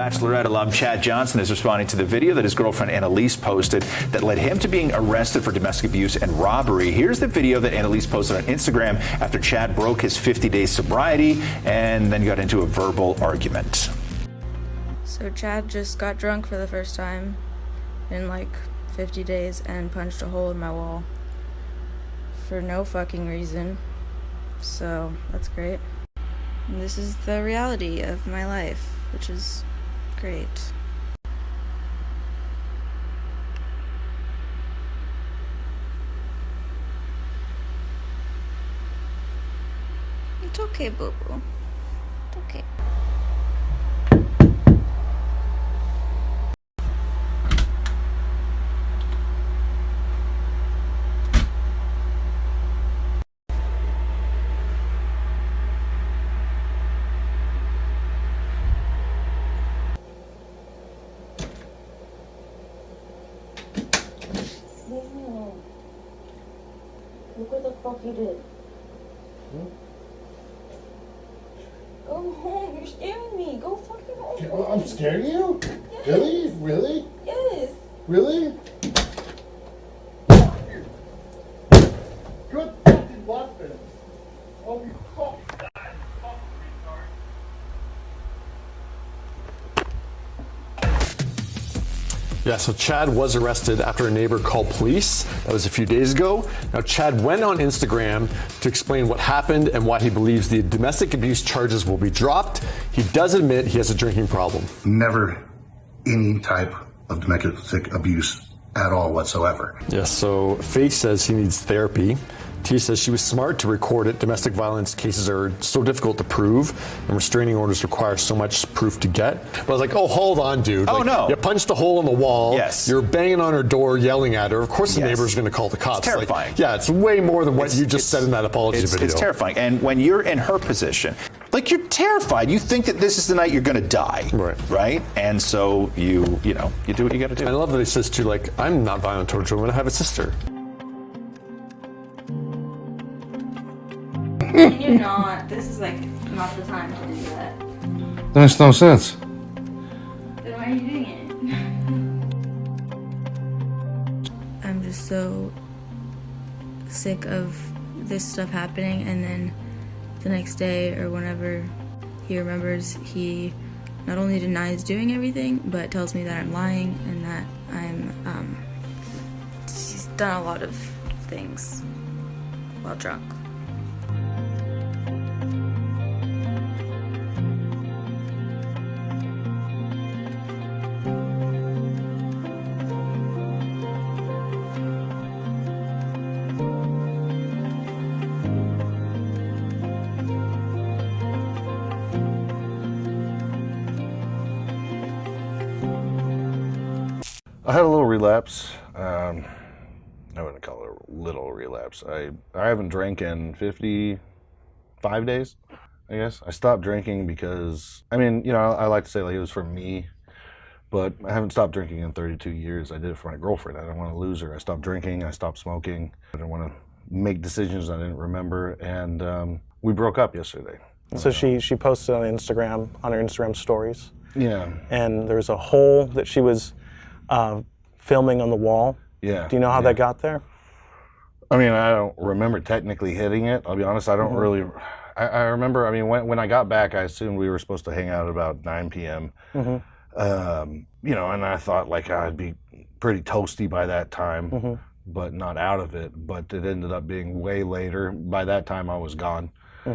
Bachelorette alum Chad Johnson is responding to the video that his girlfriend Annalise posted that led him to being arrested for domestic abuse and robbery. Here's the video that Annalise posted on Instagram after Chad broke his 50-day sobriety and then got into a verbal argument. So Chad just got drunk for the first time in like 50 days and punched a hole in my wall for no fucking reason. So that's great. And this is the reality of my life, which is great. It's okay, boo-boo. It's okay. Look what the fuck you did. Go home, you're scaring me. Go fucking home. Oh, I'm scaring you? Yes. Really? Really? Yes. Really? Good fucking weapon. Oh, you fucking god, you fucking retard. Yeah, so Chad was arrested after a neighbor called police. That was a few days ago. Now, Chad went on Instagram to explain what happened and why he believes the domestic abuse charges will be dropped. He does admit he has a drinking problem. Never any type of domestic abuse at all whatsoever. Yeah, so Faith says he needs therapy. T says she was smart to record it. Domestic violence cases are so difficult to prove, and restraining orders require so much proof to get. But I was like, oh, hold on, dude. Oh, like, no. You punched a hole in the wall. Yes. You're banging on her door, yelling at her. Of course the Yes. neighbor's going to call the cops. It's terrifying. Like, yeah, it's way more than what you just said in that apology video. It's terrifying. And when you're in her position, like, you're terrified. You think that this is the night you're going to die. Right? And so you do what you got to do. I love that he says, too, like, I'm not violent towards women. I have a sister. You're not. This is like not the time to do that. That makes no sense. Then why are you doing it? I'm just so sick of this stuff happening, and then the next day or whenever he remembers, he not only denies doing everything, but tells me that I'm lying and that he's done a lot of things while drunk. I had a little relapse. I wouldn't call it a little relapse. I haven't drank in 55 days, I guess. I stopped drinking because, I like to say like it was for me, but I haven't stopped drinking in 32 years. I did it for my girlfriend. I didn't want to lose her. I stopped drinking. I stopped smoking. I didn't want to make decisions I didn't remember. And we broke up yesterday. So she posted on Instagram, on her Instagram stories. Yeah. And there's a hole that she was filming on the wall. Yeah. Do you know how that got there? I don't remember technically hitting it. I'll be honest, I don't really. I remember, when I got back, I assumed we were supposed to hang out at about 9 p.m. And I thought like I'd be pretty toasty by that time, but not out of it. But it ended up being way later. By that time, I was gone. I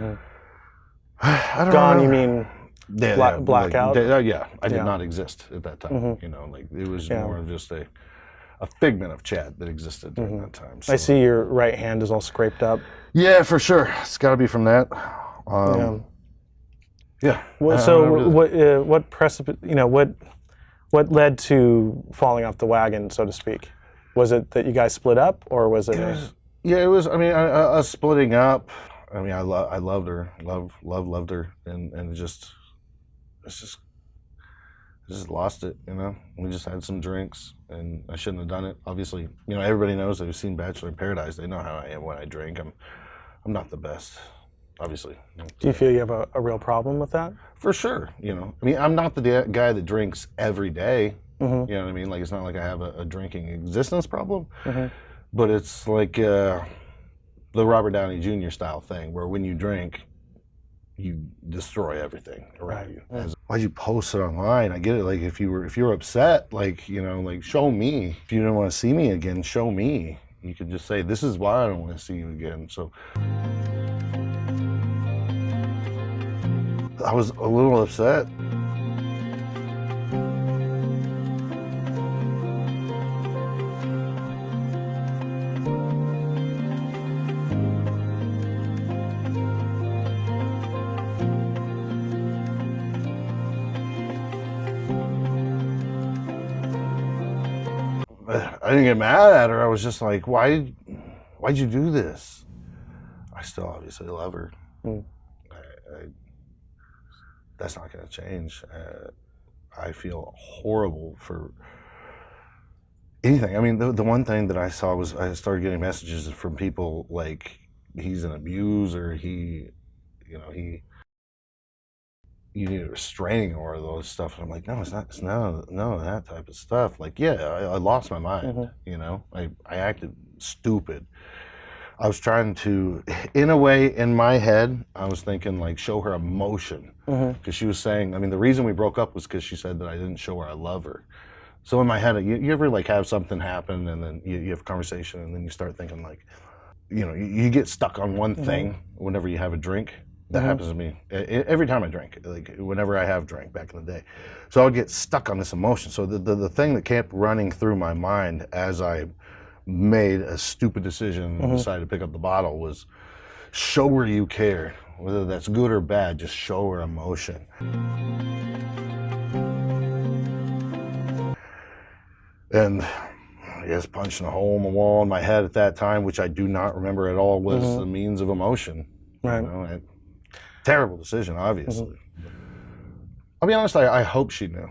don't Gone, know. you mean blackout? I did not exist at that time. It was more of just a figment of Chad that existed during that time. So. I see your right hand is all scraped up. Yeah, for sure. It's got to be from that. Yeah. Well, so what led to falling off the wagon, so to speak? Was it that you guys split up, or was it? It was. Us splitting up. I loved her, loved her, and I just lost it, We just had some drinks, and I shouldn't have done it. Obviously, everybody knows that who's seen Bachelor in Paradise. They know how I am when I drink. I'm not the best. obviously. Do you feel you have a real problem with that? For sure, you know. I mean, I'm not the guy that drinks every day. You know what I mean? Like, it's not like I have a drinking existence problem, but it's like the Robert Downey Jr. style thing, where when you drink, you destroy everything around you. Why'd you post it online? I get it. Like, if you were upset, like, you know, like, show me. If you didn't want to see me again, show me. You could just say, this is why I don't want to see you again. So I was a little upset. I didn't get mad at her. I was just like, why'd you do this? I still obviously love her. That's not going to change. I feel horrible for anything. I mean, the one thing that I saw was I started getting messages from people like, he's an abuser, you need a restraining order, those stuff. And I'm like, no, it's not. It's no that type of stuff. Like, yeah, I lost my mind. You know, I acted stupid. I was trying to, in a way, in my head, I was thinking like, show her emotion, because she was saying, I mean, the reason we broke up was because she said that I didn't show her I love her. So in my head, you ever like have something happen and then you have a conversation and then you start thinking like, you know, you get stuck on one thing whenever you have a drink. That happens to me every time I drink, like whenever I have drank back in the day. So I would get stuck on this emotion. So the thing that kept running through my mind as I made a stupid decision and decided to pick up the bottle was, show her you care. Whether that's good or bad, just show her emotion. And I guess punching a hole in the wall in my head at that time, which I do not remember at all, was the means of emotion. Right. You know, terrible decision, obviously. I'll be honest, I hope she knew.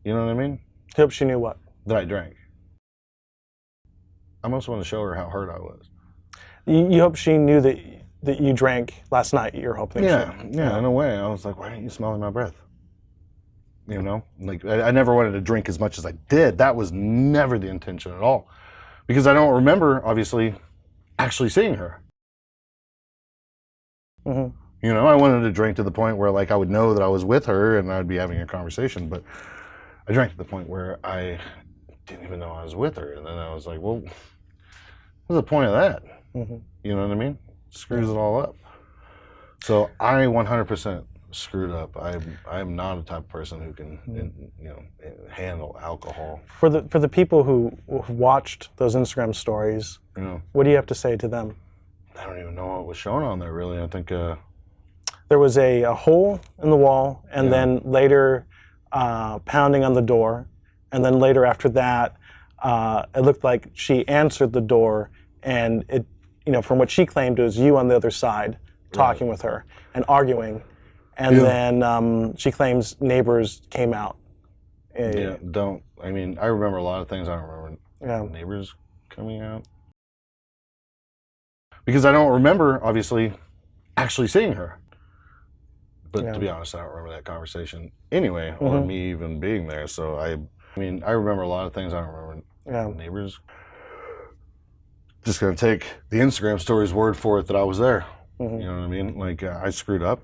You know what I mean? Hope she knew what? That I drank. I must want to show her how hurt I was. You hope she knew that you drank last night, you're hoping? Yeah, in a way. I was like, why aren't you smelling my breath? You know? Like, I never wanted to drink as much as I did. That was never the intention at all. Because I don't remember, obviously, actually seeing her. You know, I wanted to drink to the point where, like, I would know that I was with her and I'd be having a conversation, but I drank to the point where I didn't even know I was with her. And then I was like, well, what's the point of that? You know what I mean? Screws it all up. So I 100% screwed up. I'm not a type of person who can, you know, handle alcohol. For the people who watched those Instagram stories, you know, what do you have to say to them? I don't even know what was shown on there, really. I think there was a hole in the wall, and then later pounding on the door, and then later after that, it looked like she answered the door, and it, you know, from what she claimed, it was you on the other side talking with her and arguing, and then she claims neighbors came out. I mean, I remember a lot of things. I don't remember neighbors coming out. Because I don't remember, obviously, actually seeing her. But to be honest, I don't remember that conversation anyway, or me even being there. So I mean, I remember a lot of things. I don't remember neighbors. Just gonna take the Instagram story's word for it that I was there. You know what I mean? Like, I screwed up.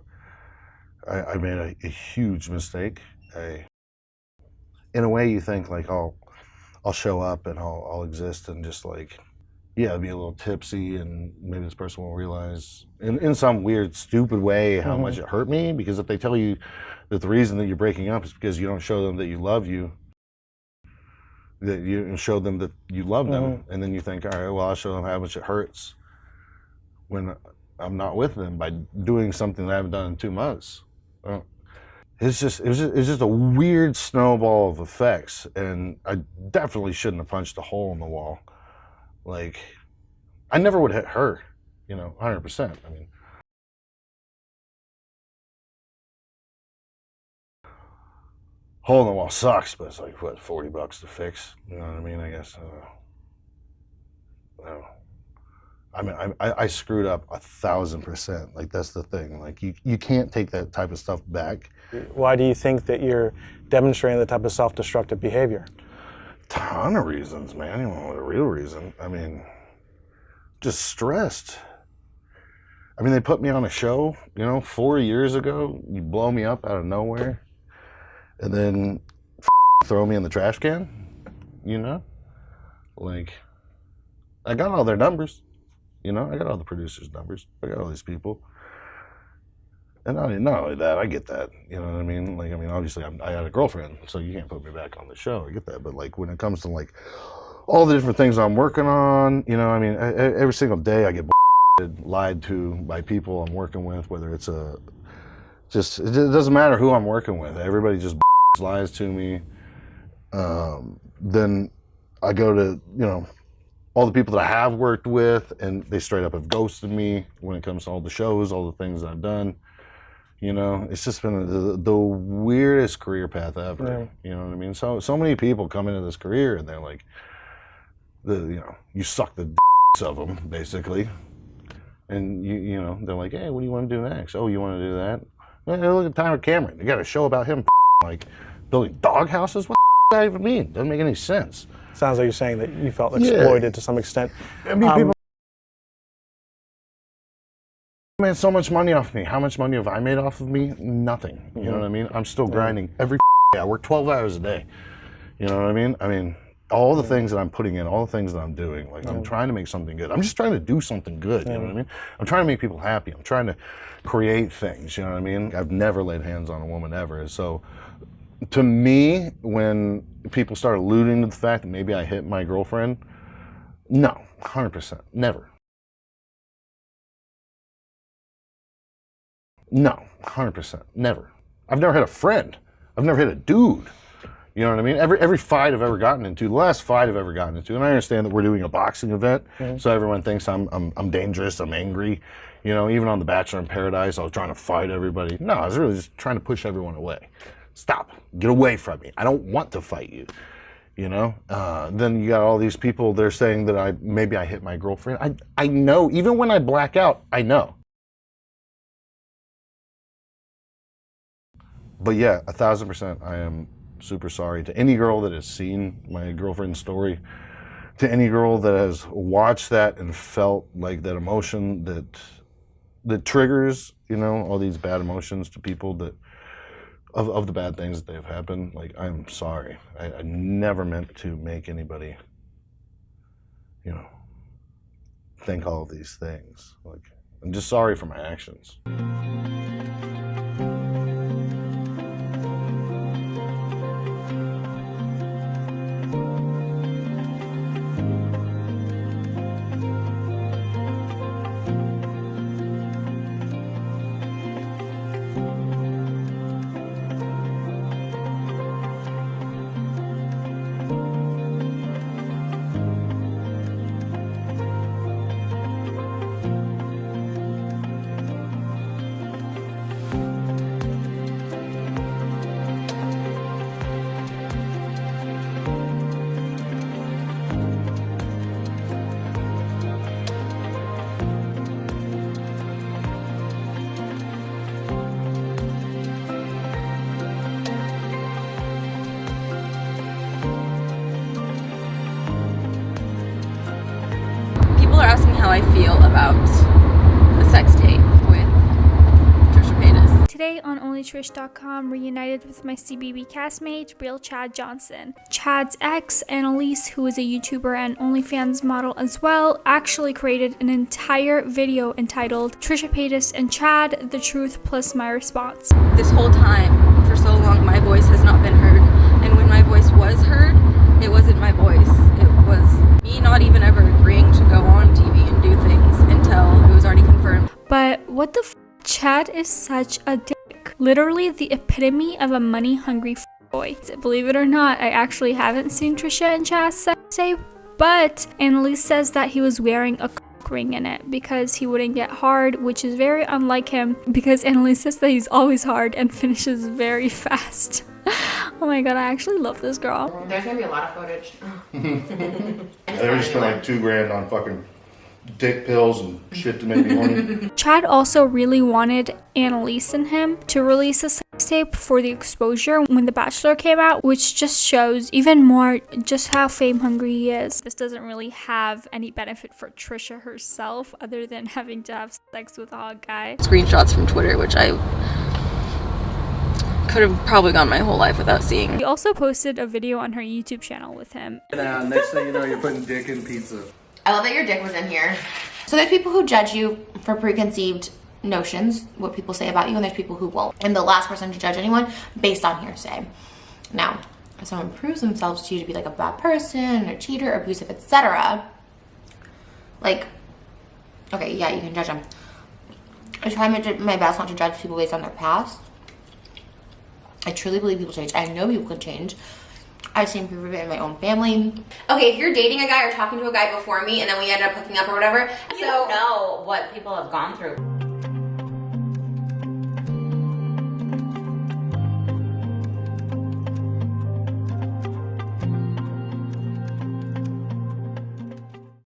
I made a huge mistake. In a way, you think like, I'll show up and I'll exist and just like, yeah, be a little tipsy, and maybe this person will realize in some weird, stupid way how much it hurt me. Because if they tell you that the reason that you're breaking up is because you don't show them that you love you, that you show them that you love them, and then you think, all right, well, I'll show them how much it hurts when I'm not with them by doing something that I haven't done in 2 months. Well, it was just a weird snowball of effects, and I definitely shouldn't have punched a hole in the wall. Like, I never would hit her, you know, 100%. I mean, hole in the wall sucks, but it's like, what, $40 to fix? You know what I mean? I guess. I mean, I screwed up 1,000%. Like, that's the thing. Like, you can't take that type of stuff back. Why do you think that you're demonstrating the type of self-destructive behavior? Ton of reasons, man. You know, the real reason. I mean, just stressed. I mean, they put me on a show, 4 years ago. You blow me up out of nowhere, and then throw me in the trash can. Like, I got all their numbers. I got all the producers' numbers. I got all these people. And not only that, I get that. You know what I mean? Like, obviously, I had a girlfriend, so you can't put me back on the show. I get that. But, like, when it comes to, like, all the different things I'm working on, every single day I get lied to by people I'm working with, whether it's it doesn't matter who I'm working with. Everybody just lies to me. Then I go to, all the people that I have worked with, and they straight up have ghosted me when it comes to all the shows, all the things I've done. It's just been the weirdest career path ever. Yeah. You know what I mean? So many people come into this career and they're like, you suck the of them, basically. And they're like, hey, what do you want to do next? Oh, you want to do that? Well, look at Tyler Cameron. They got a show about him like building dog houses. What does that even mean? Doesn't make any sense. Sounds like you're saying that you felt exploited to some extent. I mean, people made so much money off me. How much money have I made off of me? Nothing. You know what I mean? I'm still grinding every day. I work 12 hours a day. You know what I mean? I mean, all the things that I'm putting in, all the things that I'm doing, like I'm trying to make something good. I'm just trying to do something good, you know what I mean? I'm trying to make people happy. I'm trying to create things, you know what I mean? I've never laid hands on a woman ever. So to me, when people start alluding to the fact that maybe I hit my girlfriend, no, 100%, never. No, 100%, never. I've never hit a friend. I've never hit a dude. You know what I mean? Every fight I've ever gotten into, the last fight I've ever gotten into, and I understand that we're doing a boxing event, so everyone thinks I'm dangerous, I'm angry. Even on The Bachelor in Paradise, I was trying to fight everybody. No, I was really just trying to push everyone away. Stop. Get away from me. I don't want to fight you. Then you got all these people, they're saying that maybe I hit my girlfriend. I know, even when I black out, I know. But yeah, 1,000%, I am super sorry to any girl that has seen my girlfriend's story, to any girl that has watched that and felt like that emotion that triggers, all these bad emotions to people that of the bad things that they've happened. Like, I'm sorry. I never meant to make anybody, think all of these things. Like, I'm just sorry for my actions. People are asking how I feel about the sex tape with Trisha Paytas. Today on OnlyTrish.com, reunited with my CBB castmate, real Chad Johnson. Chad's ex, Annalise, who is a YouTuber and OnlyFans model as well, actually created an entire video entitled Trisha Paytas and Chad, The Truth Plus My Response. This whole time, for so long, my voice has not been heard. And when my voice was heard, it wasn't my voice. It was me not even ever agreeing to go on TV and do things until it was already confirmed. But what the Chad is such a dick. Literally the epitome of a money-hungry boy. Believe it or not, I actually haven't seen Trisha and Chad's sex tape, but Annalise says that he was wearing a ring in it because he wouldn't get hard, which is very unlike him because Annalise says that he's always hard and finishes very fast. Oh my god, I actually love this girl. There's gonna be a lot of footage. They just spent like $2,000 on fucking dick pills and shit to make me horny. Chad also really wanted Annalise and him to release a sex tape for the exposure when The Bachelor came out, which just shows even more just how fame hungry he is. This doesn't really have any benefit for Trisha herself other than having to have sex with a hot guy. Screenshots from Twitter, which I could have probably gone my whole life without seeing. She also posted a video on her YouTube channel with him. Now, next thing you know, you're putting dick in pizza. I love that your dick was in here. So there's people who judge you for preconceived notions, what people say about you, and there's people who won't. And the last person to judge anyone based on hearsay. Now, if someone proves themselves to you to be like a bad person, a cheater, abusive, etc., like, okay, yeah, you can judge them. I try my best not to judge people based on their past. I truly believe people change. I know people can change. I've seen proof of it in my own family. Okay, if you're dating a guy or talking to a guy before me and then we ended up hooking up or whatever, you don't know what people have gone through.